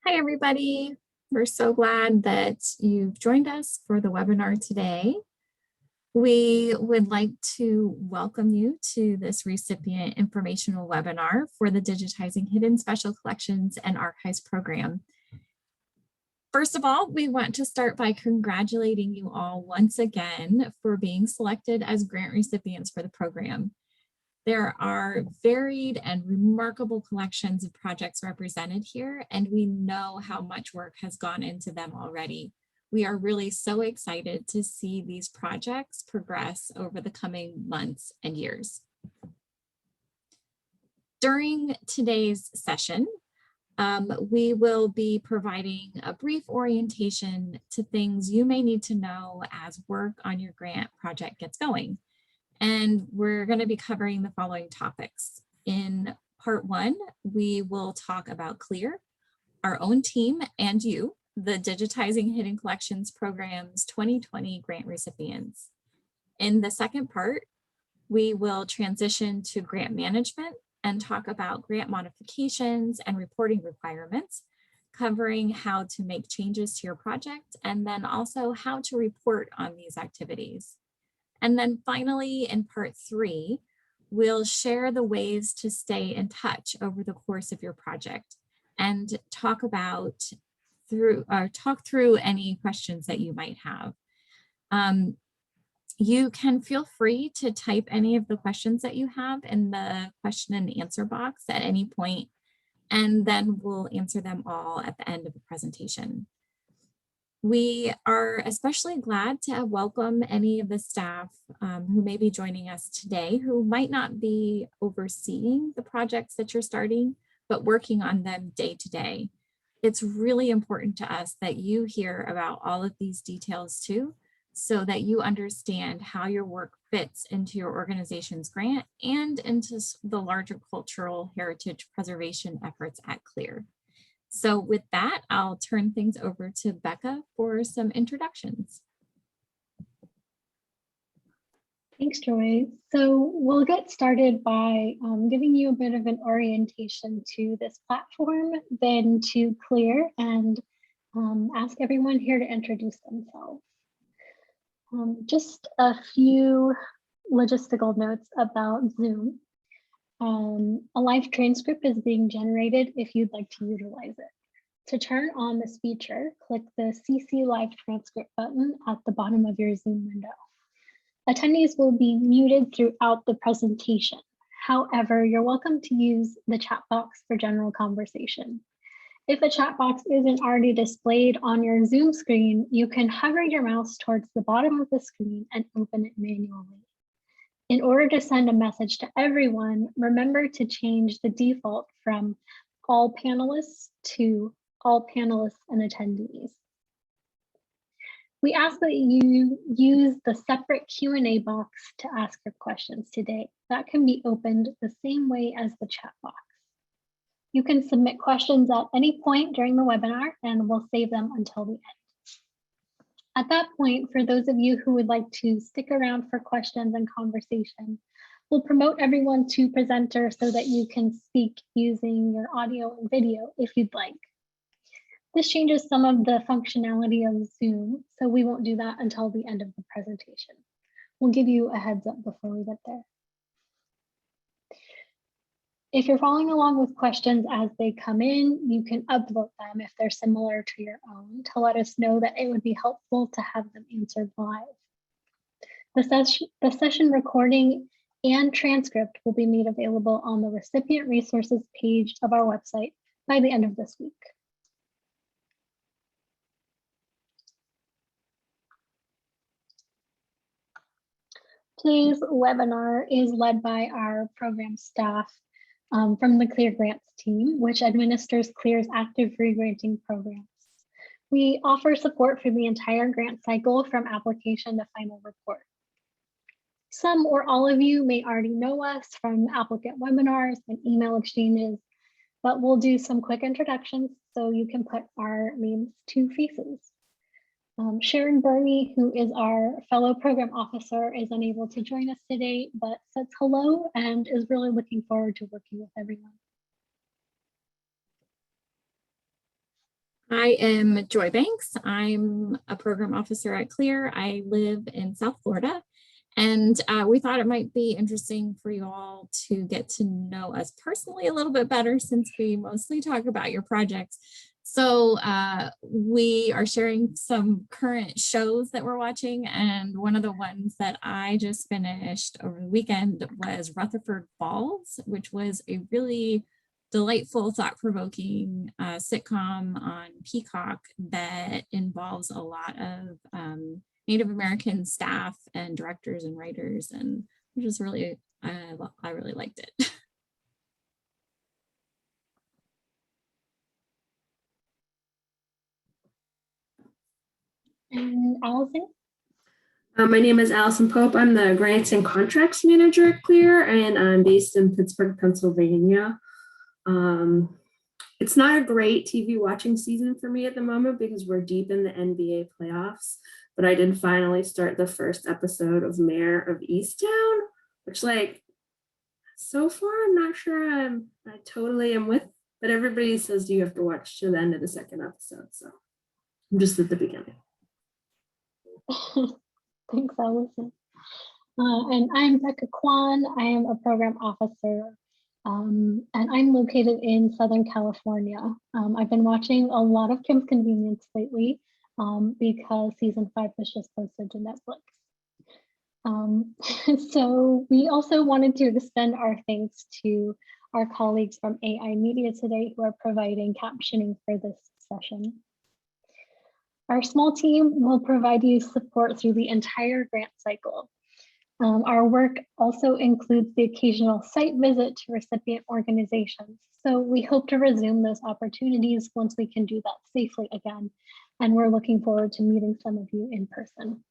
Hi, everybody. We're so glad that you've joined us for the webinar today. We would like to welcome you to this recipient informational webinar for the Digitizing Hidden Special Collections and Archives program. First of all, we want to start by congratulating you all once again for being selected as grant recipients for the program. There are varied and remarkable collections of projects represented here, and we know how much work has gone into them already. We are really so excited to see these projects progress over the coming months and years. During today's session, we will be providing a brief orientation to things you may need to know as work on your grant project gets going. And we're going to be covering the following topics. In part one, we will talk about CLIR, our own team, and you, the Digitizing Hidden Collections Program's 2020 grant recipients. In the second part, we will transition to grant management and talk about grant modifications and reporting requirements, covering how to make changes to your project, and then also how to report on these activities. And then finally, in part three, we'll share the ways to stay in touch over the course of your project and talk through any questions that you might have. You can feel free to type any of the questions that you have in the question and answer box at any point, and then we'll answer them all at the end of the presentation. We are especially glad to welcome any of the staff who may be joining us today who might not be overseeing the projects that you're starting, but working on them day to day. It's really important to us that you hear about all of these details too, so that you understand how your work fits into your organization's grant and into the larger cultural heritage preservation efforts at CLIR. So with that, I'll turn things over to Becca for some introductions. Thanks, Joy. So we'll get started by giving you a bit of an orientation to this platform, then to CLIR, and ask everyone here to introduce themselves. Just a few logistical notes about Zoom. A live transcript is being generated if you'd like to utilize it. To turn on this feature, click the CC Live Transcript button at the bottom of your Zoom window. Attendees will be muted throughout the presentation. However, you're welcome to use the chat box for general conversation. If a chat box isn't already displayed on your Zoom screen, you can hover your mouse towards the bottom of the screen and open it manually. In order to send a message to everyone, remember to change the default from all panelists to all panelists and attendees. We ask that you use the separate Q&A box to ask your questions today. That can be opened the same way as the chat box. You can submit questions at any point during the webinar, and we'll save them until the end. At that point, for those of you who would like to stick around for questions and conversation, we'll promote everyone to presenter so that you can speak using your audio and video if you'd like. This changes some of the functionality of Zoom, so we won't do that until the end of the presentation. We'll give you a heads up before we get there. If you're following along with questions as they come in, you can upvote them if they're similar to your own to let us know that it would be helpful to have them answered live. The session recording and transcript will be made available on the recipient resources page of our website by the end of this week. Today's webinar is led by our program staff from the CLIR Grants team, which administers CLIR's active re-granting programs. We offer support for the entire grant cycle from application to final report. Some or all of you may already know us from applicant webinars and email exchanges, but we'll do some quick introductions so you can put our names to faces. Sharon Burney, who is our fellow program officer, is unable to join us today, but says hello and is really looking forward to working with everyone. I am Joy Banks. I'm a program officer at CLIR. I live in South Florida, and we thought it might be interesting for you all to get to know us personally a little bit better since we mostly talk about your projects. So we are sharing some current shows that we're watching, and one of the ones that I just finished over the weekend was Rutherford Falls, which was a really delightful, thought-provoking sitcom on Peacock that involves a lot of Native American staff and directors and writers, and which is really, I really liked it. And Allison? My name is Allison Pope. I'm the Grants and Contracts Manager at CLIR, and I'm based in Pittsburgh, Pennsylvania. It's not a great TV watching season for me at the moment because we're deep in the NBA playoffs, but I did finally start the first episode of Mayor of Easttown, which so far I'm not sure I totally am with, but everybody says you have to watch to the end of the second episode, so I'm just at the beginning. Thanks, Allison. And I'm Becca Kwan. I am a program officer, and I'm located in Southern California. I've been watching a lot of Kim's Convenience lately because season 5 was just posted to Netflix. So we also wanted to extend our thanks to our colleagues from AI Media today who are providing captioning for this session. Our small team will provide you support through the entire grant cycle. Our work also includes the occasional site visit to recipient organizations. So we hope to resume those opportunities once we can do that safely again. And we're looking forward to meeting some of you in person.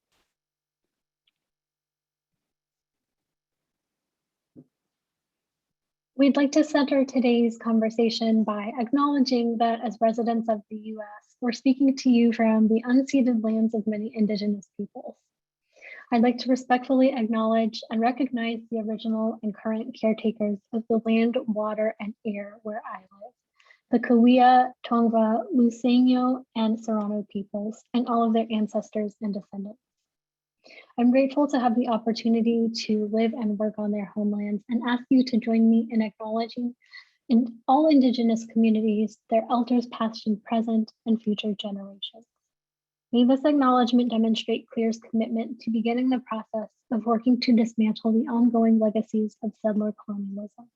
We'd like to center today's conversation by acknowledging that as residents of the US, we're speaking to you from the unceded lands of many Indigenous peoples. I'd like to respectfully acknowledge and recognize the original and current caretakers of the land, water, and air where I live, the Cahuilla, Tongva, Luiseño, and Serrano peoples, and all of their ancestors and descendants. I'm grateful to have the opportunity to live and work on their homelands and ask you to join me in acknowledging in all Indigenous communities, their elders past and present, and future generations. May this acknowledgement demonstrate CLIR's commitment to beginning the process of working to dismantle the ongoing legacies of settler colonialism.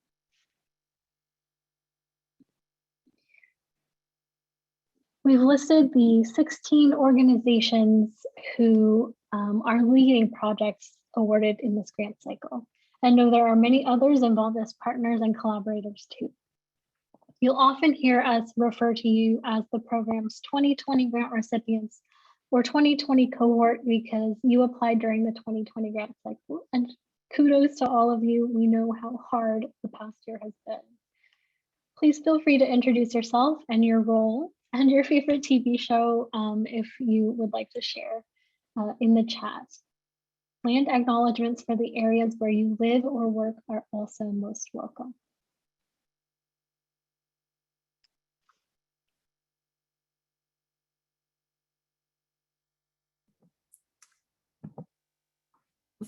We've listed the 16 organizations who are leading projects awarded in this grant cycle. And know there are many others involved as partners and collaborators too. You'll often hear us refer to you as the program's 2020 grant recipients or 2020 cohort because you applied during the 2020 grant cycle. And kudos to all of you. We know how hard the past year has been. Please feel free to introduce yourself and your role and your favorite TV show if you would like to share in the chat. Land acknowledgements for the areas where you live or work are also most welcome.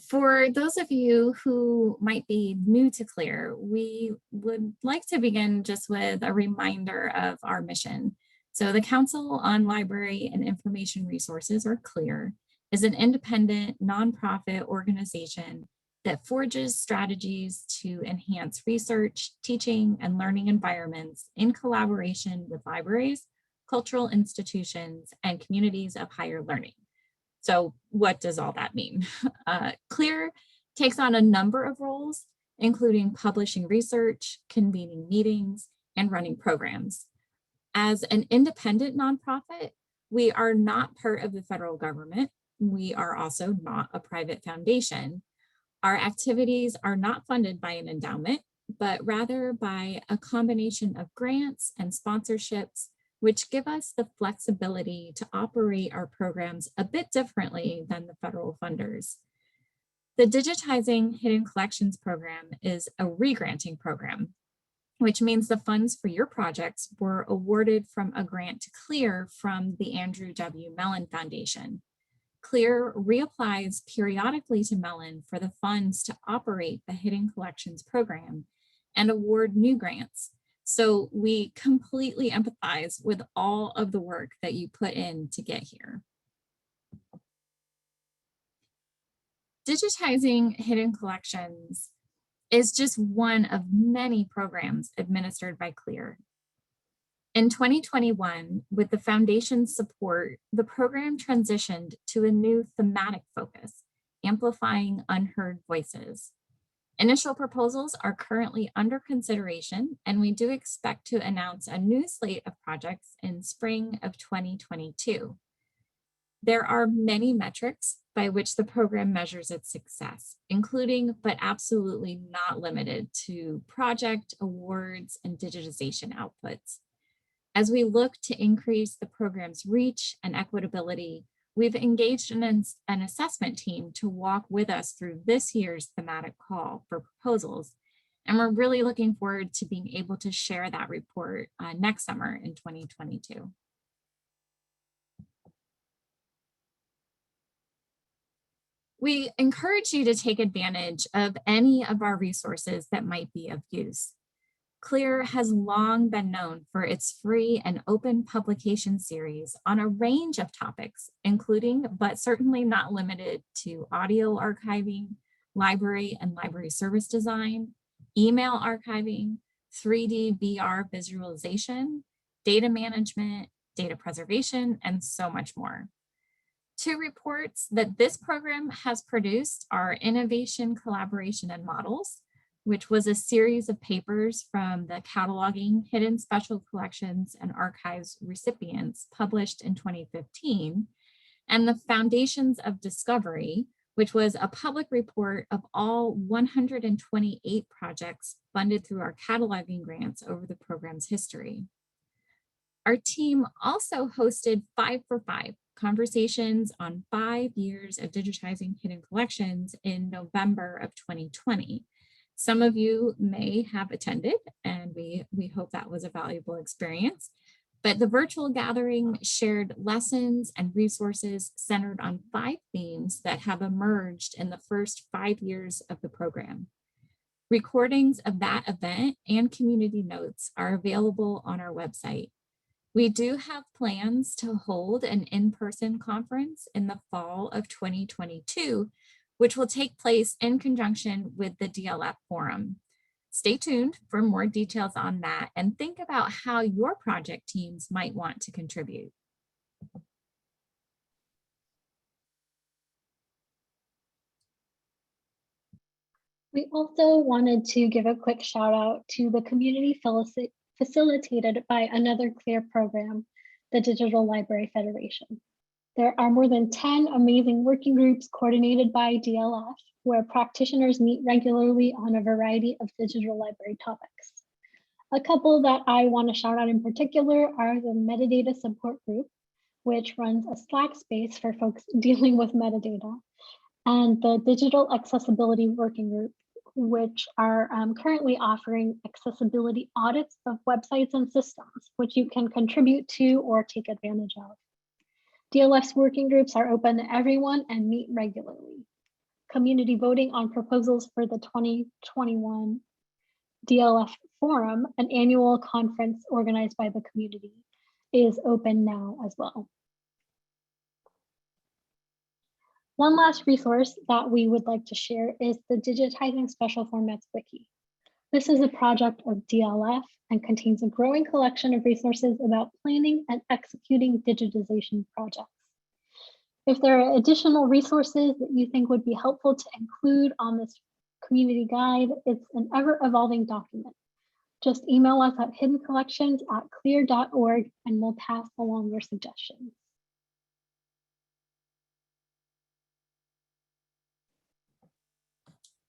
For those of you who might be new to CLIR, we would like to begin just with a reminder of our mission. So the Council on Library and Information Resources, or CLIR, is an independent nonprofit organization that forges strategies to enhance research, teaching, and learning environments in collaboration with libraries, cultural institutions, and communities of higher learning. So what does all that mean? CLIR takes on a number of roles, including publishing research, convening meetings, and running programs. As an independent nonprofit, we are not part of the federal government. We are also not a private foundation. Our activities are not funded by an endowment, but rather by a combination of grants and sponsorships, which give us the flexibility to operate our programs a bit differently than the federal funders. The Digitizing Hidden Collections program is a re-granting program. which means the funds for your projects were awarded from a grant to CLIR from the Andrew W. Mellon Foundation. CLIR reapplies periodically to Mellon for the funds to operate the Hidden Collections program and award new grants. So we completely empathize with all of the work that you put in to get here. Digitizing Hidden Collections is just one of many programs administered by CLIR. In 2021, with the Foundation's support, the program transitioned to a new thematic focus, amplifying unheard voices. Initial proposals are currently under consideration, and we do expect to announce a new slate of projects in spring of 2022. There are many metrics by which the program measures its success, including but absolutely not limited to project awards and digitization outputs. As we look to increase the program's reach and equitability, we've engaged an assessment team to walk with us through this year's thematic call for proposals. And we're really looking forward to being able to share that report next summer in 2022. We encourage you to take advantage of any of our resources that might be of use. CLIR has long been known for its free and open publication series on a range of topics, including, but certainly not limited to, audio archiving, library and library service design, email archiving, 3D VR visualization, data management, data preservation, and so much more. Two reports that this program has produced are Innovation, Collaboration, and Models, which was a series of papers from the Cataloging Hidden Special Collections and Archives Recipients published in 2015, and the Foundations of Discovery, which was a public report of all 128 projects funded through our cataloging grants over the program's history. Our team also hosted 5 for 5 conversations on 5 years of digitizing hidden collections in November of 2020. Some of you may have attended, and we hope that was a valuable experience. But the virtual gathering shared lessons and resources centered on 5 themes that have emerged in the first 5 years of the program. Recordings of that event and community notes are available on our website. We do have plans to hold an in-person conference in the fall of 2022, which will take place in conjunction with the DLF Forum. Stay tuned for more details on that and think about how your project teams might want to contribute. We also wanted to give a quick shout out to the community facilitated by another CLIR program, the Digital Library Federation. There are more than 10 amazing working groups coordinated by DLF, where practitioners meet regularly on a variety of digital library topics. A couple that I want to shout out in particular are the Metadata Support Group, which runs a Slack space for folks dealing with metadata, and the Digital Accessibility Working Group, which are currently offering accessibility audits of websites and systems, which you can contribute to or take advantage of. DLF's working groups are open to everyone and meet regularly. Community voting on proposals for the 2021 DLF Forum, an annual conference organized by the community, is open now as well. One last resource that we would like to share is the Digitizing Special Formats Wiki. This is a project of DLF and contains a growing collection of resources about planning and executing digitization projects. If there are additional resources that you think would be helpful to include on this community guide, it's an ever-evolving document. Just email us at hiddencollections@clir.org and we'll pass along your suggestions.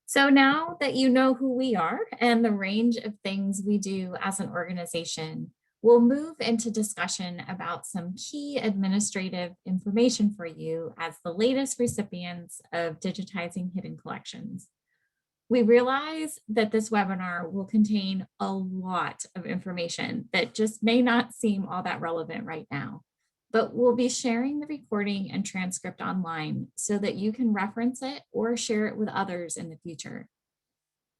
So now that you know who we are and the range of things we do as an organization, we'll move into discussion about some key administrative information for you as the latest recipients of Digitizing Hidden Collections. We realize that this webinar will contain a lot of information that just may not seem all that relevant right now, but we'll be sharing the recording and transcript online so that you can reference it or share it with others in the future.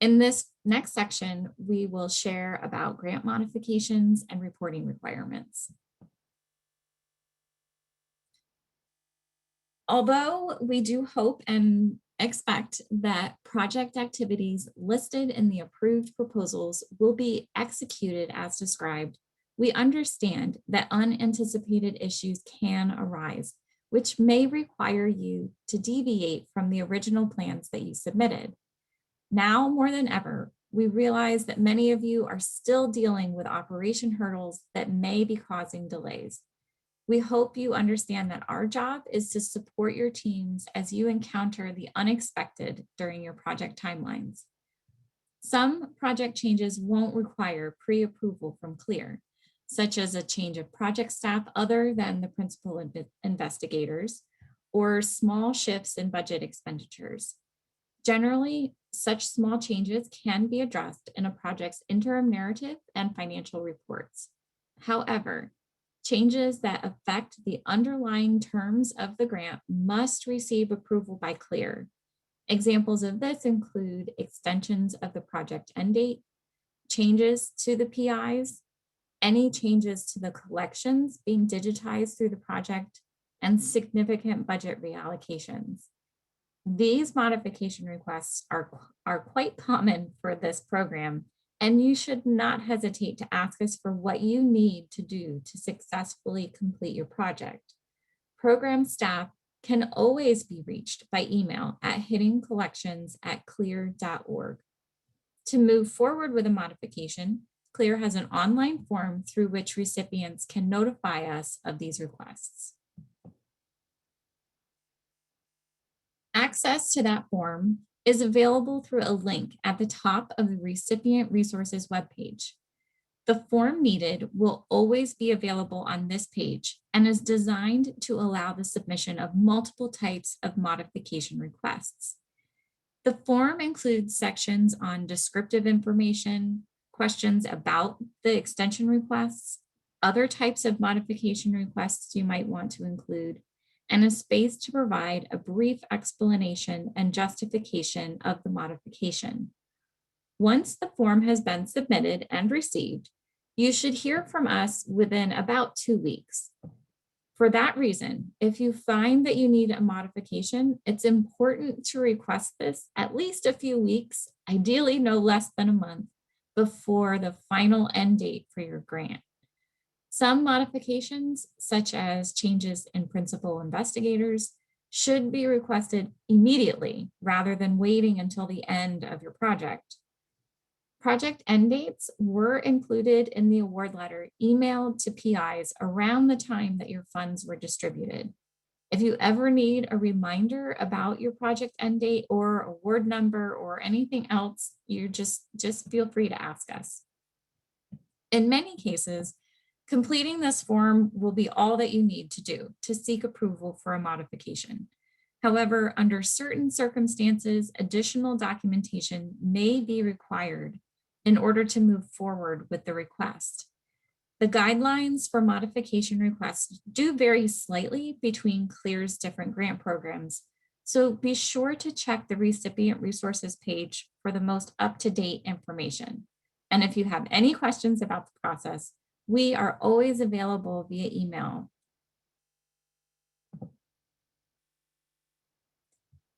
In this next section, we will share about grant modifications and reporting requirements. Although we do hope and expect that project activities listed in the approved proposals will be executed as described, we understand that unanticipated issues can arise, which may require you to deviate from the original plans that you submitted. Now more than ever, we realize that many of you are still dealing with operation hurdles that may be causing delays. We hope you understand that our job is to support your teams as you encounter the unexpected during your project timelines. Some project changes won't require pre-approval from CLIR, such as a change of project staff other than the principal investigators, or small shifts in budget expenditures. Generally, such small changes can be addressed in a project's interim narrative and financial reports. However, changes that affect the underlying terms of the grant must receive approval by CLIR. Examples of this include extensions of the project end date, changes to the PIs, any changes to the collections being digitized through the project, and significant budget reallocations. These modification requests are quite common for this program, and you should not hesitate to ask us for what you need to do to successfully complete your project. Program staff can always be reached by email at hittingcollections@clir.org. To move forward with a modification, CLIR has an online form through which recipients can notify us of these requests. Access to that form is available through a link at the top of the Recipient Resources webpage. The form needed will always be available on this page and is designed to allow the submission of multiple types of modification requests. The form includes sections on descriptive information, questions about the extension requests, other types of modification requests you might want to include, and a space to provide a brief explanation and justification of the modification. Once the form has been submitted and received, you should hear from us within about 2 weeks. For that reason, if you find that you need a modification, it's important to request this at least a few weeks, ideally no less than a month, before the final end date for your grant. Some modifications, such as changes in principal investigators, should be requested immediately rather than waiting until the end of your project. Project end dates were included in the award letter emailed to PIs around the time that your funds were distributed. If you ever need a reminder about your project end date or award number or anything else, you just feel free to ask us. In many cases, completing this form will be all that you need to do to seek approval for a modification. However, under certain circumstances, additional documentation may be required in order to move forward with the request. The guidelines for modification requests do vary slightly between CLIR's different grant programs, so be sure to check the recipient resources page for the most up-to-date information. And if you have any questions about the process, we are always available via email.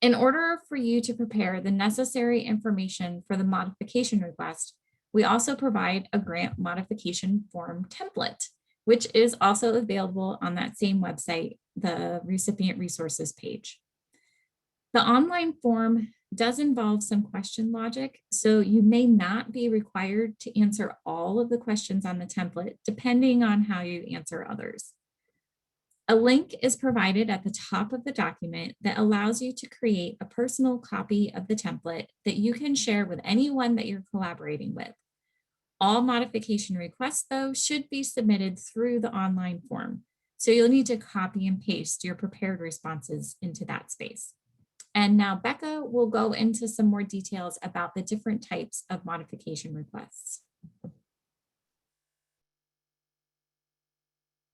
In order for you to prepare the necessary information for the modification request, we also provide a grant modification form template, which is also available on that same website, the recipient resources page. The online form does involve some question logic, so you may not be required to answer all of the questions on the template, depending on how you answer others. A link is provided at the top of the document that allows you to create a personal copy of the template that you can share with anyone that you're collaborating with. All modification requests, though, should be submitted through the online form, so you'll need to copy and paste your prepared responses into that space. And now Becca will go into some more details about the different types of modification requests.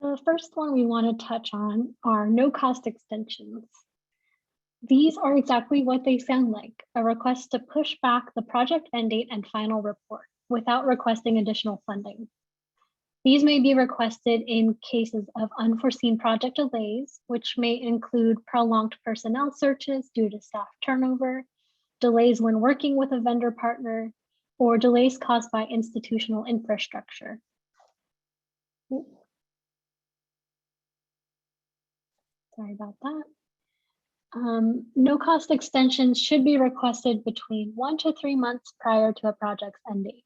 The first one we want to touch on are no-cost extensions. These are exactly what they sound like, a request to push back the project end date and final report without requesting additional funding. These may be requested in cases of unforeseen project delays, which may include prolonged personnel searches due to staff turnover, delays when working with a vendor partner, or delays caused by institutional infrastructure. Sorry about that. No-cost extensions should be requested between 1 to 3 months prior to a project's end date.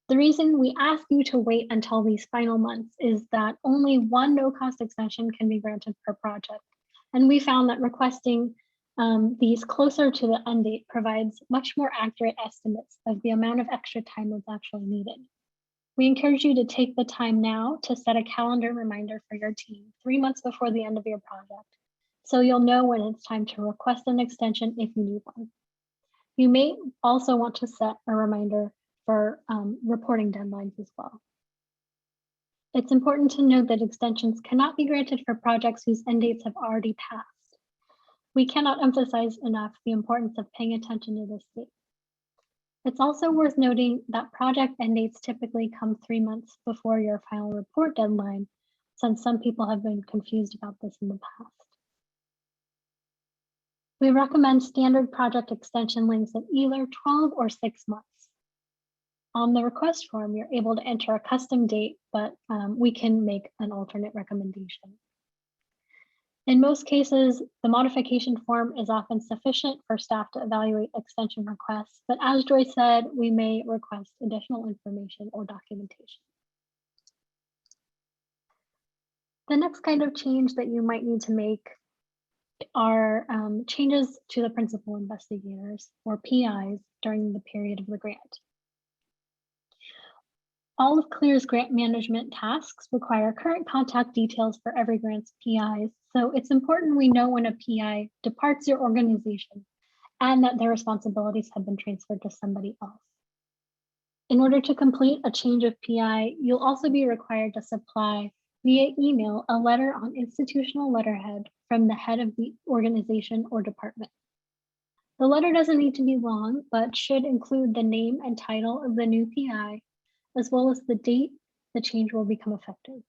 The reason we ask you to wait until these final months is that only one no-cost extension can be granted per project. And we found that requesting these closer to the end date provides much more accurate estimates of the amount of extra time that's actually needed. We encourage you to take the time now to set a calendar reminder for your team 3 months before the end of your project, so you'll know when it's time to request an extension if you need one. You may also want to set a reminder for reporting deadlines as well. It's important to note that extensions cannot be granted for projects whose end dates have already passed. We cannot emphasize enough the importance of paying attention to this date. It's also worth noting that project end dates typically come 3 months before your final report deadline, since some people have been confused about this in the past. We recommend standard project extension lengths of either 12 or 6 months. On the request form, you're able to enter a custom date, but we can make an alternate recommendation. In most cases, the modification form is often sufficient for staff to evaluate extension requests, but as Joy said, we may request additional information or documentation. The next kind of change that you might need to make are changes to the principal investigators, or PIs, during the period of the grant. All of CLIR's grant management tasks require current contact details for every grant's PIs, so it's important we know when a PI departs your organization and that their responsibilities have been transferred to somebody else. In order to complete a change of PI, you'll also be required to supply via email a letter on institutional letterhead from the head of the organization or department. The letter doesn't need to be long, but should include the name and title of the new PI, as well as the date the change will become effective.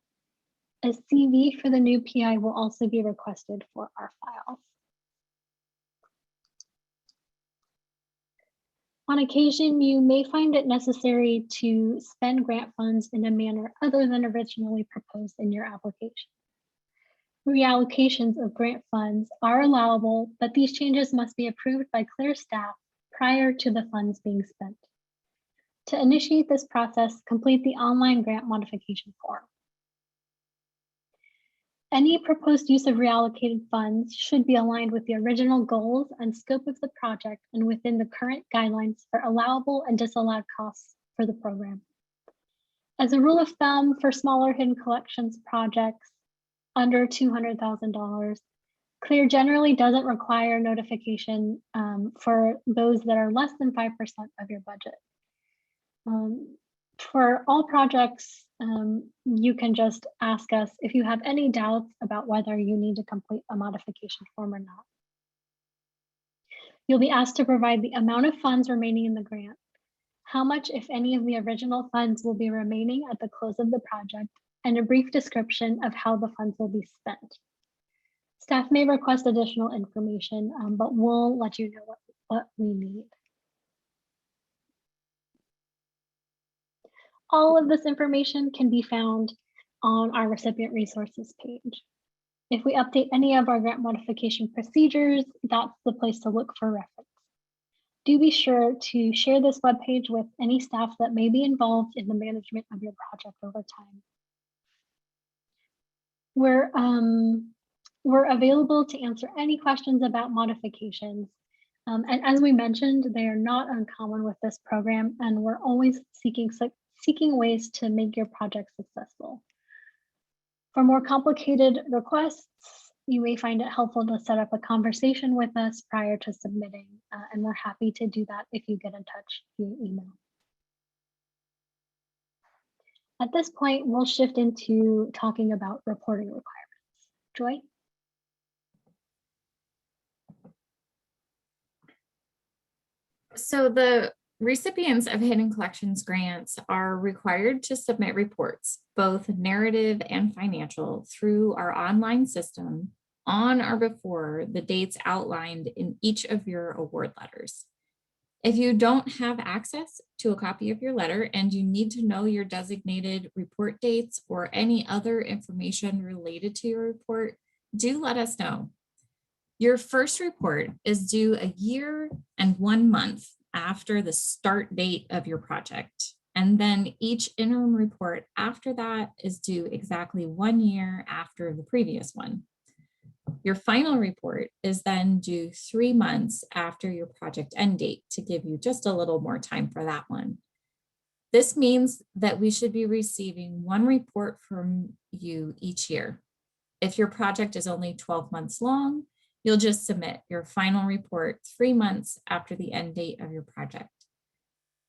A CV for the new PI will also be requested for our files. On occasion, you may find it necessary to spend grant funds in a manner other than originally proposed in your application. Reallocations of grant funds are allowable, but these changes must be approved by CLIR staff prior to the funds being spent. To initiate this process, complete the online grant modification form. Any proposed use of reallocated funds should be aligned with the original goals and scope of the project and within the current guidelines for allowable and disallowed costs for the program. As a rule of thumb, for smaller hidden collections projects under $200,000, CLIR generally doesn't require notification for those that are less than 5% of your budget. For all projects, you can just ask us if you have any doubts about whether you need to complete a modification form or not. You'll be asked to provide the amount of funds remaining in the grant, how much, if any, of the original funds will be remaining at the close of the project, and a brief description of how the funds will be spent. Staff may request additional information, but we'll let you know what we need. All of this information can be found on our recipient resources page. If we update any of our grant modification procedures, that's the place to look for reference. Do be sure to share this webpage with any staff that may be involved in the management of your project over time. We're available to answer any questions about modifications. And as we mentioned, they are not uncommon with this program, and we're always seeking ways to make your project successful. For more complicated requests, You may find it helpful to set up a conversation with us prior to submitting, and we're happy to do that if you get in touch via email. At this point, we'll shift into talking about reporting requirements. Joy? So the recipients of Hidden Collections grants are required to submit reports, both narrative and financial, through our online system on or before the dates outlined in each of your award letters. If you don't have access to a copy of your letter and you need to know your designated report dates or any other information related to your report, do let us know. Your first report is due a year and 1 month after the start date of your project. And then each interim report after that is due exactly 1 year after the previous one. Your final report is then due 3 months after your project end date to give you just a little more time for that one. This means that we should be receiving 1 report from you each year. If your project is only 12 months long, you'll just submit your final report 3 months after the end date of your project.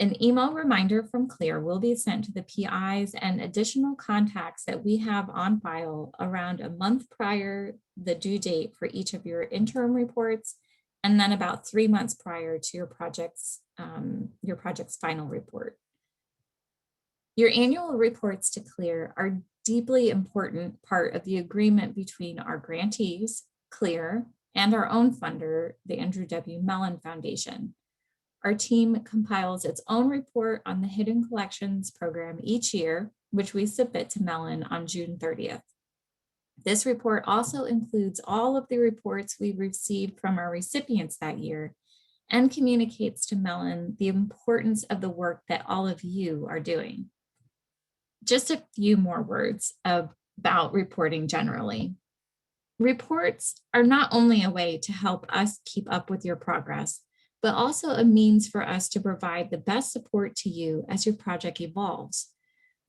An email reminder from CLIR will be sent to the PIs and additional contacts that we have on file around a month prior the due date for each of your interim reports, and then about 3 months prior to your project's final report. Your annual reports to CLIR are deeply important part of the agreement between our grantees, CLIR, and our own funder, the Andrew W. Mellon Foundation. Our team compiles its own report on the Hidden Collections program each year, which we submit to Mellon on June 30th. This report also includes all of the reports we received from our recipients that year and communicates to Mellon the importance of the work that all of you are doing. Just a few more words about reporting generally. Reports are not only a way to help us keep up with your progress, but also a means for us to provide the best support to you as your project evolves.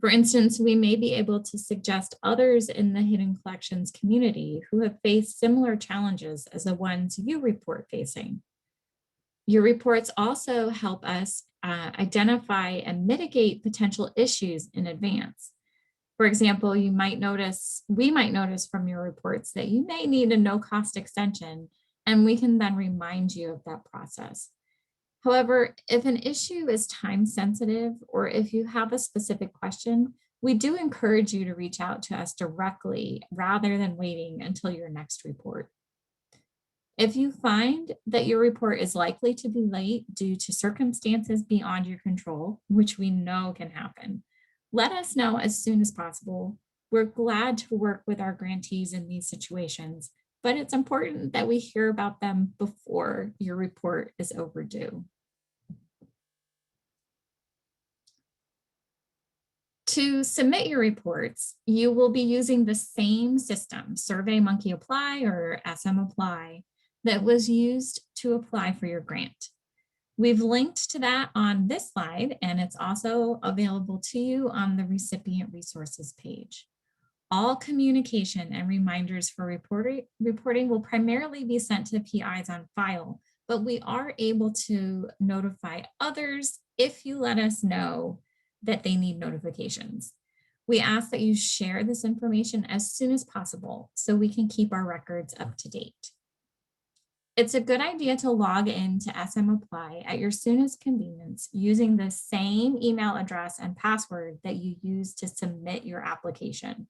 For instance, we may be able to suggest others in the Hidden Collections community who have faced similar challenges as the ones you report facing. Your reports also help us identify and mitigate potential issues in advance. For example, we might notice from your reports that you may need a no-cost extension, and we can then remind you of that process. However, if an issue is time sensitive or if you have a specific question, we do encourage you to reach out to us directly rather than waiting until your next report. If you find that your report is likely to be late due to circumstances beyond your control, which we know can happen, let us know as soon as possible. We're glad to work with our grantees in these situations, but it's important that we hear about them before your report is overdue. To submit your reports, you will be using the same system, SurveyMonkey Apply or SM Apply, that was used to apply for your grant. We've linked to that on this slide, and it's also available to you on the recipient resources page. All communication and reminders for reporting will primarily be sent to PIs on file, but we are able to notify others if you let us know that they need notifications. We ask that you share this information as soon as possible so we can keep our records up to date. It's a good idea to log in to SM Apply at your soonest convenience using the same email address and password that you use to submit your application.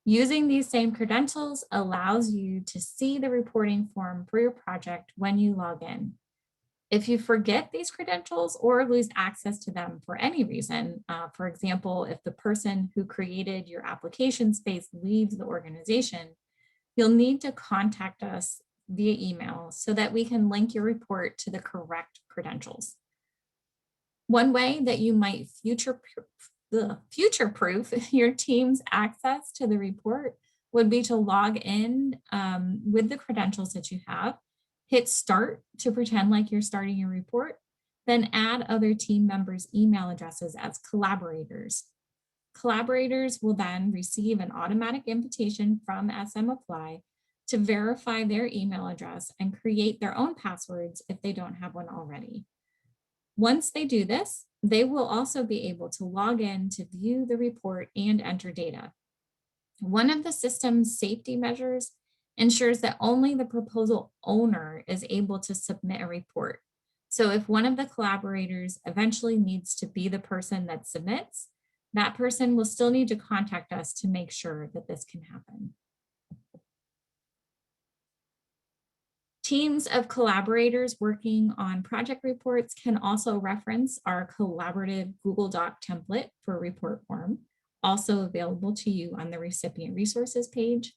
Using these same credentials allows you to see the reporting form for your project when you log in. If you forget these credentials or lose access to them for any reason, for example, if the person who created your application space leaves the organization, you'll need to contact us via email so that we can link your report to the correct credentials. One way that you might future-proof your team's access to the report would be to log in with the credentials that you have, hit start to pretend like you're starting your report, then add other team members' email addresses as collaborators. Collaborators will then receive an automatic invitation from SM Apply to verify their email address and create their own passwords if they don't have one already. Once they do this, they will also be able to log in to view the report and enter data. One of the system's safety measures ensures that only the proposal owner is able to submit a report. So if one of the collaborators eventually needs to be the person that submits, that person will still need to contact us to make sure that this can happen. Teams of collaborators working on project reports can also reference our collaborative Google Doc template for report form, also available to you on the recipient resources page,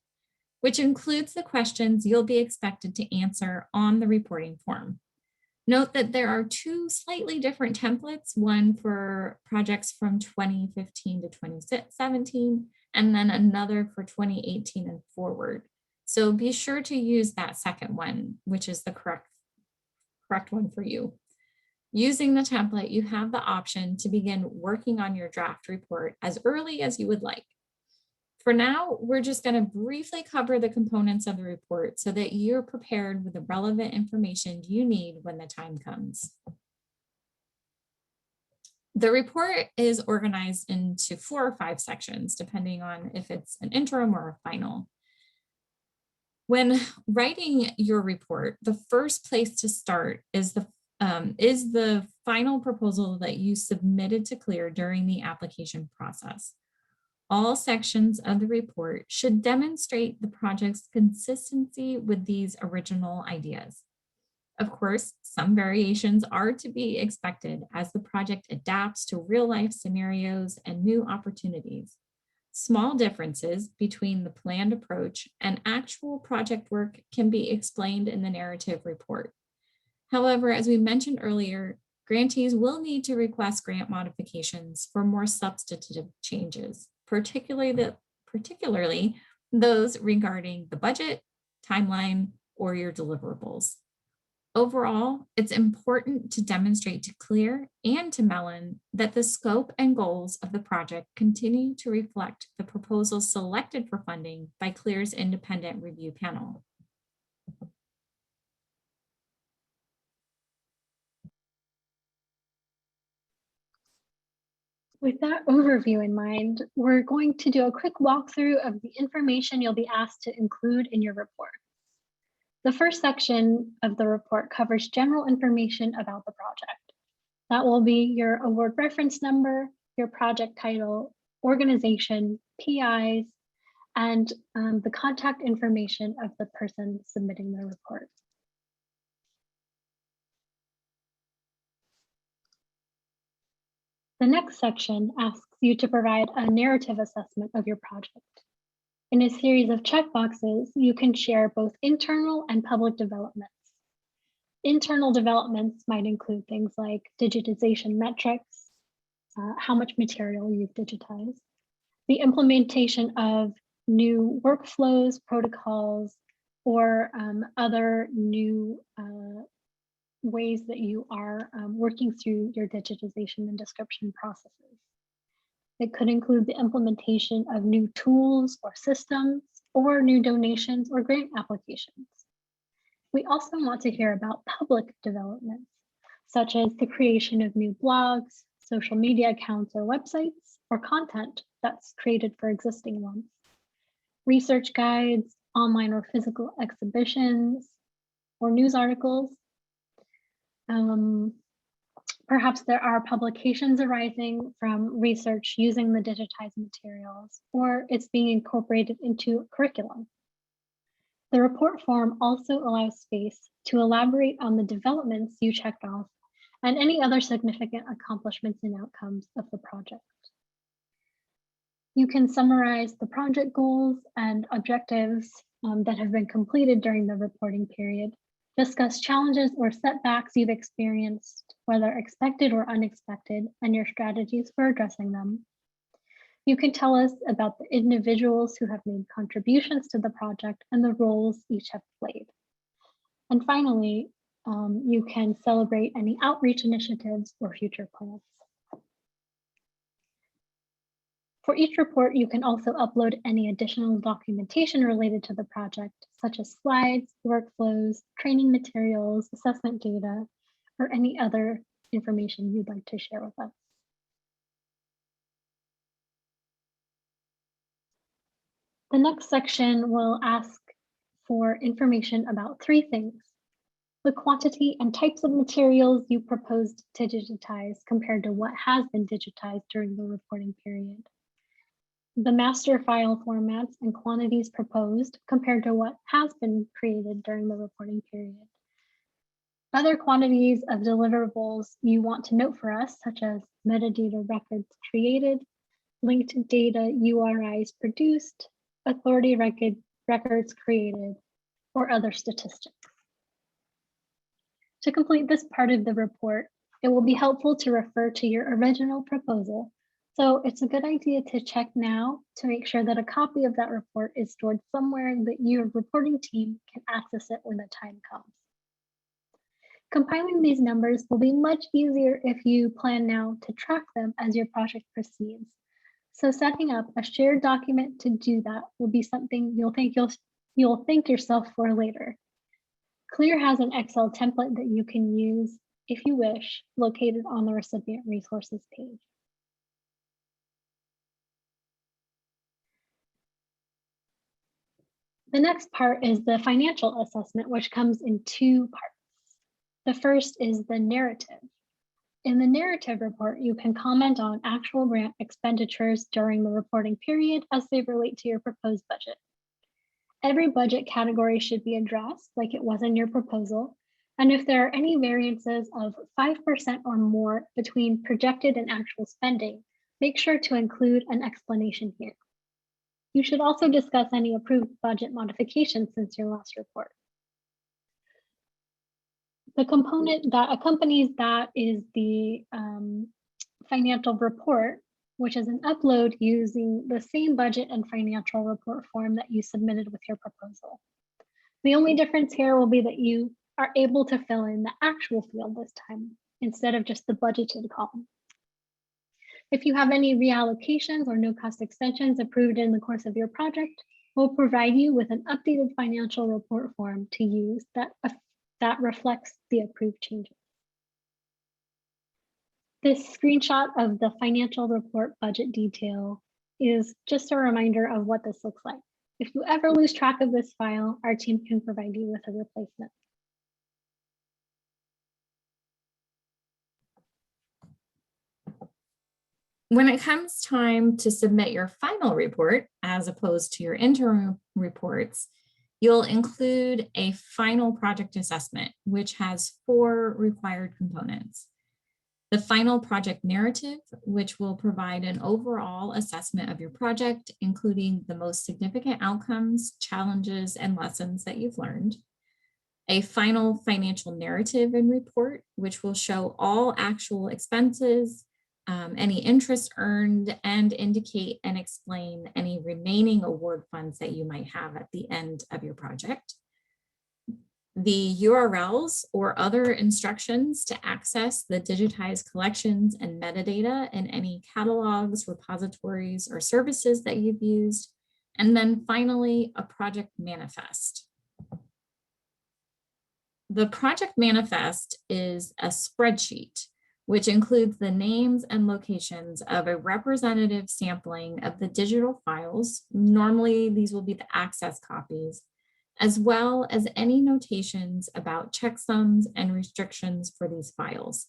which includes the questions you'll be expected to answer on the reporting form. Note that there are two slightly different templates, one for projects from 2015 to 2017, and then another for 2018 and forward. So be sure to use that second one, which is the correct one for you. Using the template, you have the option to begin working on your draft report as early as you would like. For now, we're just going to briefly cover the components of the report so that you're prepared with the relevant information you need when the time comes. The report is organized into 4 or 5 sections, depending on if it's an interim or a final. When writing your report, the first place to start is the final proposal that you submitted to CLIR during the application process. All sections of the report should demonstrate the project's consistency with these original ideas. Of course, some variations are to be expected as the project adapts to real-life scenarios and new opportunities. Small differences between the planned approach and actual project work can be explained in the narrative report. However, as we mentioned earlier, grantees will need to request grant modifications for more substantive changes, particularly those regarding the budget, timeline, or your deliverables. Overall, it's important to demonstrate to CLIR and to Mellon that the scope and goals of the project continue to reflect the proposals selected for funding by CLIR's independent review panel. With that overview in mind, we're going to do a quick walkthrough of the information you'll be asked to include in your report. The first section of the report covers general information about the project. That will be your award reference number, your project title, organization, PIs, and the contact information of the person submitting the report. The next section asks you to provide a narrative assessment of your project. In a series of checkboxes, you can share both internal and public developments. Internal developments might include things like digitization metrics, how much material you've digitized, the implementation of new workflows, protocols, or other new ways that you are working through your digitization and description processes. It could include the implementation of new tools or systems, or new donations or grant applications. We also want to hear about public developments, such as the creation of new blogs, social media accounts or websites, or content that's created for existing ones, research guides, online or physical exhibitions, or news articles. Perhaps there are publications arising from research using the digitized materials, or it's being incorporated into curriculum. The report form also allows space to elaborate on the developments you checked off and any other significant accomplishments and outcomes of the project. You can summarize the project goals and objectives that have been completed during the reporting period, discuss challenges or setbacks you've experienced, whether expected or unexpected, and your strategies for addressing them. You can tell us about the individuals who have made contributions to the project and the roles each have played. And finally, you can celebrate any outreach initiatives or future plans. For each report, you can also upload any additional documentation related to the project, such as slides, workflows, training materials, assessment data, or any other information you'd like to share with us. The next section will ask for information about 3 things: the quantity and types of materials you proposed to digitize compared to what has been digitized during the reporting period, the master file formats and quantities proposed compared to what has been created during the reporting period, other quantities of deliverables you want to note for us, such as metadata records created, linked data URIs produced, authority records created, or other statistics. To complete this part of the report, it will be helpful to refer to your original proposal. So it's a good idea to check now to make sure that a copy of that report is stored somewhere that your reporting team can access it when the time comes. Compiling these numbers will be much easier if you plan now to track them as your project proceeds. So setting up a shared document to do that will be something you'll thank yourself for later. CLIR has an Excel template that you can use if you wish, located on the recipient resources page. The next part is the financial assessment, which comes in 2 parts. The first is the narrative. In the narrative report, you can comment on actual grant expenditures during the reporting period as they relate to your proposed budget. Every budget category should be addressed like it was in your proposal. And if there are any variances of 5% or more between projected and actual spending, make sure to include an explanation here. You should also discuss any approved budget modifications since your last report. The component that accompanies that is the financial report, which is an upload using the same budget and financial report form that you submitted with your proposal. The only difference here will be that you are able to fill in the actual field this time instead of just the budgeted column. If you have any reallocations or no-cost extensions approved in the course of your project, we'll provide you with an updated financial report form to use that reflects the approved changes. This screenshot of the financial report budget detail is just a reminder of what this looks like. If you ever lose track of this file, our team can provide you with a replacement. When it comes time to submit your final report, as opposed to your interim reports, you'll include a final project assessment, which has 4 required components. The final project narrative, which will provide an overall assessment of your project, including the most significant outcomes, challenges, and lessons that you've learned. A final financial narrative and report, which will show all actual expenses, any interest earned, and indicate and explain any remaining award funds that you might have at the end of your project. The URLs or other instructions to access the digitized collections and metadata in any catalogs, repositories, or services that you've used. And then finally, a project manifest. The project manifest is a spreadsheet which includes the names and locations of a representative sampling of the digital files. Normally, these will be the access copies, as well as any notations about checksums and restrictions for these files.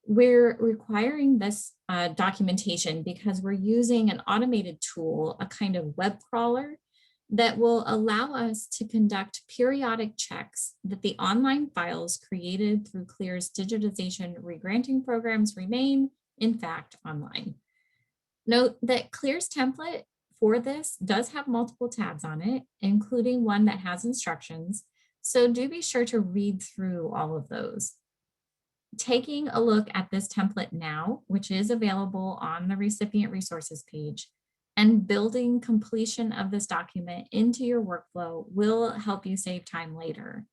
We're requiring this documentation because we're using an automated tool, a kind of web crawler, that will allow us to conduct periodic checks that the online files created through CLIR's digitization regranting programs remain, in fact, online. Note that CLIR's template for this does have multiple tabs on it, including one that has instructions, so do be sure to read through all of those. Taking a look at this template now, which is available on the recipient resources page, and building completion of this document into your workflow will help you save time later.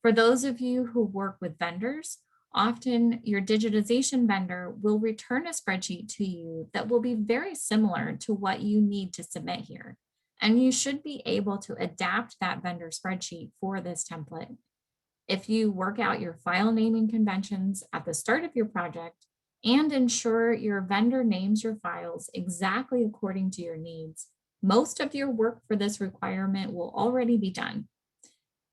For those of you who work with vendors, Often your digitization vendor will return a spreadsheet to you that will be very similar to what you need to submit here. And you should be able to adapt that vendor spreadsheet for this template. If you work out your file naming conventions at the start of your project and ensure your vendor names your files exactly according to your needs, most of your work for this requirement will already be done.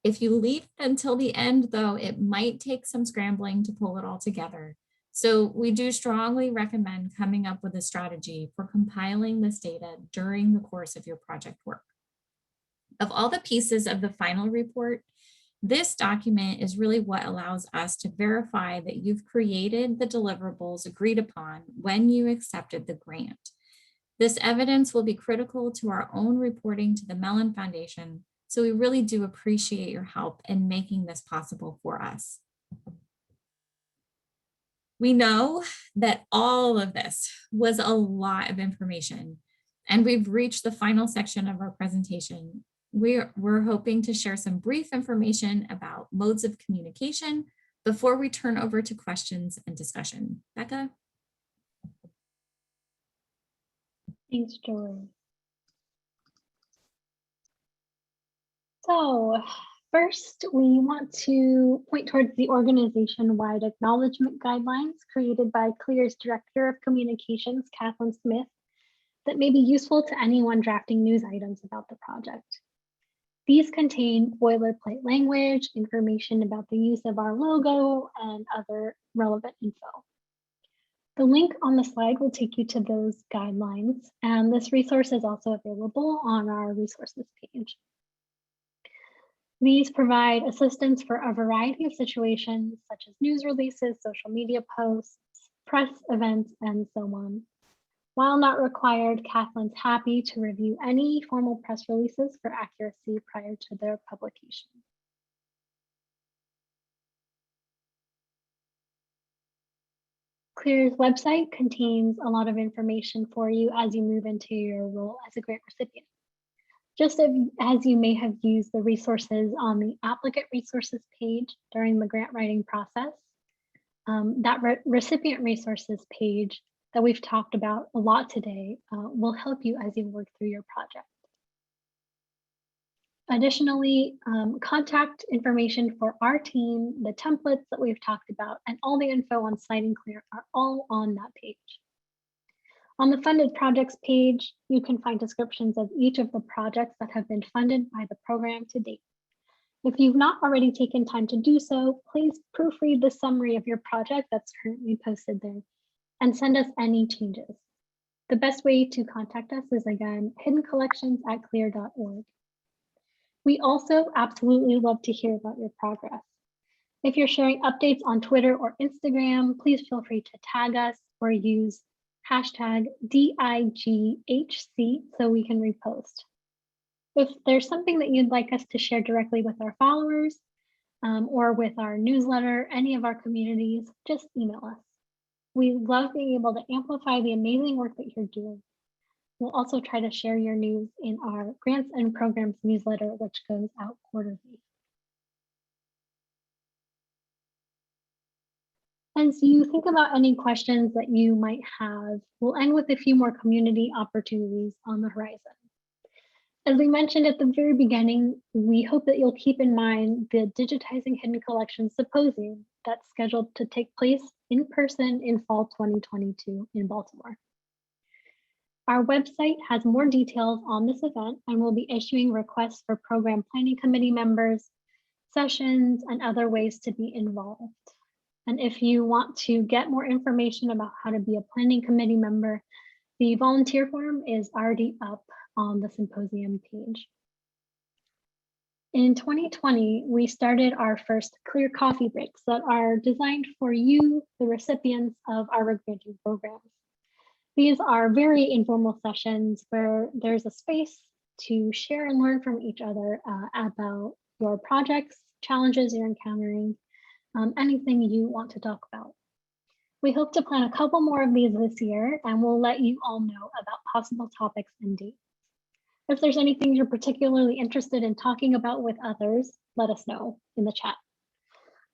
If you leave it until the end, though, it might take some scrambling to pull it all together. So we do strongly recommend coming up with a strategy for compiling this data during the course of your project work. Of all the pieces of the final report, this document is really what allows us to verify that you've created the deliverables agreed upon when you accepted the grant. This evidence will be critical to our own reporting to the Mellon Foundation, so we really do appreciate your help in making this possible for us. We know that all of this was a lot of information, and we've reached the final section of our presentation. We're hoping to share some brief information about modes of communication before we turn over to questions and discussion. Becca? Thanks, Joy. So first, we want to point towards the organization-wide acknowledgement guidelines created by CLIR's Director of Communications, Kathleen Smith, that may be useful to anyone drafting news items about the project. These contain boilerplate language, information about the use of our logo, and other relevant info. The link on the slide will take you to those guidelines, and this resource is also available on our resources page. These provide assistance for a variety of situations, such as news releases, social media posts, press events, and so on. While not required, Kathleen's happy to review any formal press releases for accuracy prior to their publication. CLIR's website contains a lot of information for you as you move into your role as a grant recipient. Just as you may have used the resources on the applicant resources page during the grant writing process, that recipient resources page that we've talked about a lot today will help you as you work through your project. Additionally, contact information for our team, the templates that we've talked about, and all the info on citing CLIR are all on that page. On the funded projects page, you can find descriptions of each of the projects that have been funded by the program to date. If you've not already taken time to do so, please proofread the summary of your project that's currently posted there and send us any changes. The best way to contact us is, again, hiddencollections@clir.org. We also absolutely love to hear about your progress. If you're sharing updates on Twitter or Instagram, please feel free to tag us or use hashtag DIGHC so we can repost. If there's something that you'd like us to share directly with our followers or with our newsletter, any of our communities, just email us. We love being able to amplify the amazing work that you're doing. We'll also try to share your news in our Grants and Programs newsletter, which goes out quarterly. As you think about any questions that you might have, we'll end with a few more community opportunities on the horizon. As we mentioned at the very beginning, we hope that you'll keep in mind the Digitizing Hidden Collections Symposium that's scheduled to take place in person in fall 2022 in Baltimore. Our website has more details on this event, and we'll be issuing requests for program planning committee members, sessions, and other ways to be involved. And if you want to get more information about how to be a planning committee member, the volunteer form is already up on the symposium page. In 2020, we started our first CLIR coffee breaks that are designed for you, the recipients of our granting programs. These are very informal sessions where there's a space to share and learn from each other about your projects, challenges you're encountering, anything you want to talk about. We hope to plan a couple more of these this year, and we'll let you all know about possible topics and dates. If there's anything you're particularly interested in talking about with others, let us know in the chat.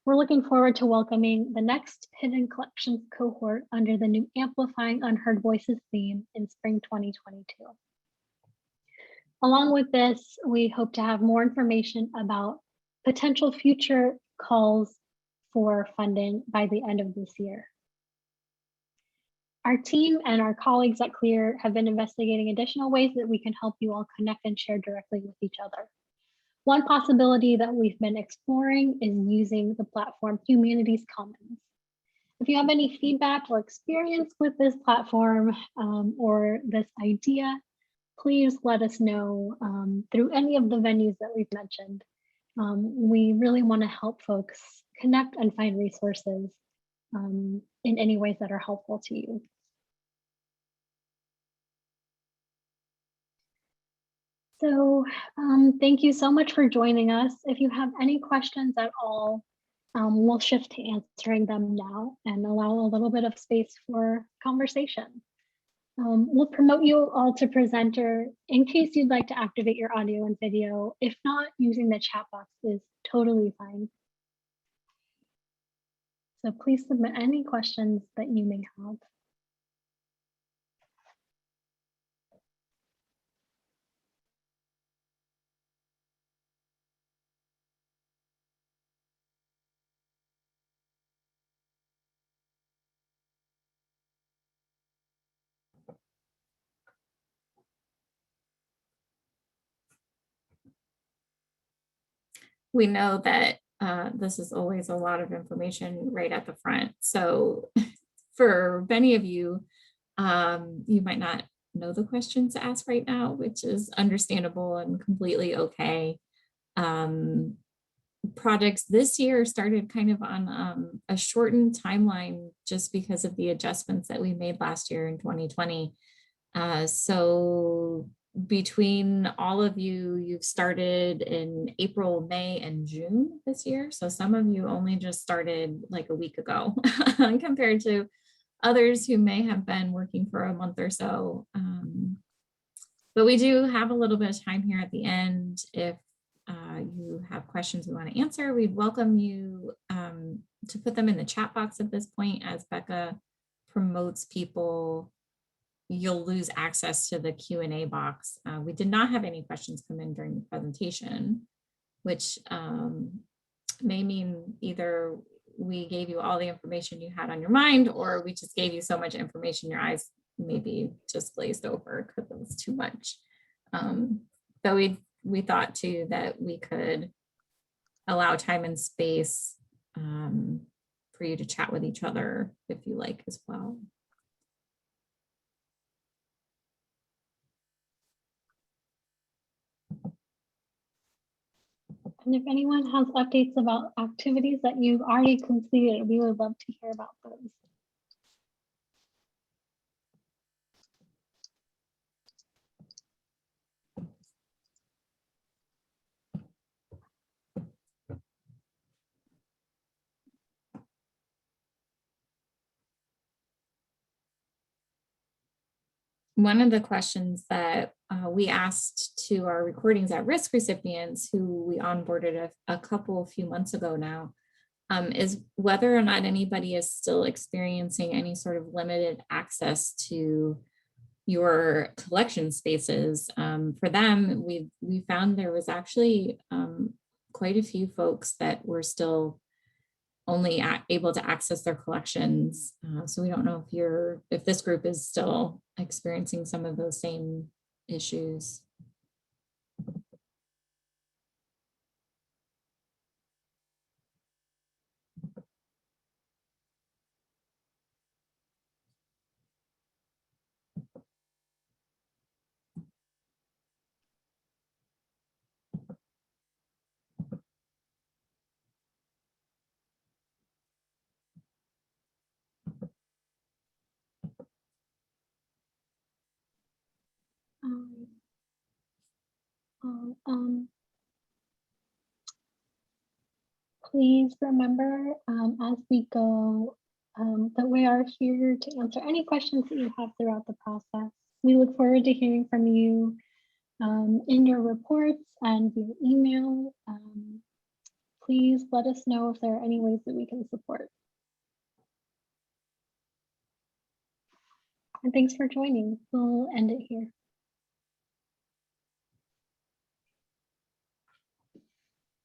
We're looking forward to welcoming the next Hidden Collections cohort under the new Amplifying Unheard Voices theme in spring 2022. Along with this, we hope to have more information about potential future calls for funding by the end of this year. Our team and our colleagues at CLIR have been investigating additional ways that we can help you all connect and share directly with each other. One possibility that we've been exploring is using the platform Humanities Commons. If you have any feedback or experience with this platform or this idea, please let us know through any of the venues that we've mentioned. We really want to help folks connect and find resources in any ways that are helpful to you. So thank you so much for joining us. If you have any questions at all, we'll shift to answering them now and allow a little bit of space for conversation. We'll promote you all to presenter in case you'd like to activate your audio and video. If not, using the chat box is totally fine. So please submit any questions that you may have. We know that this is always a lot of information right at the front. So for many of you, you might not know the questions to ask right now, which is understandable and completely okay. Projects this year started kind of on a shortened timeline just because of the adjustments that we made last year in 2020. So between all of you, you've started in April, May, and June this year. So some of you only just started like a week ago compared to others who may have been working for a month or so. But we do have a little bit of time here at the end. If you have questions we want to answer, we'd welcome you to put them in the chat box at this point. As Becca promotes people, you'll lose access to the Q&A box. We did not have any questions come in during the presentation, which may mean either we gave you all the information you had on your mind, or we just gave you so much information your eyes maybe just glazed over because it was too much. But we thought too that we could allow time and space for you to chat with each other if you like as well. And if anyone has updates about activities that you've already completed, we would love to hear about those. One of the questions that we asked to our recordings at risk recipients who we onboarded a few months ago now is whether or not anybody is still experiencing any sort of limited access to your collection spaces. For them, we found there was actually quite a few folks that were still only able to access their collections. So we don't know if this group is still experiencing some of those same issues. Please remember as we go that we are here to answer any questions that you have throughout the process. We look forward to hearing from you in your reports and via email. please let us know if there are any ways that we can support. And thanks for joining. We'll end it here.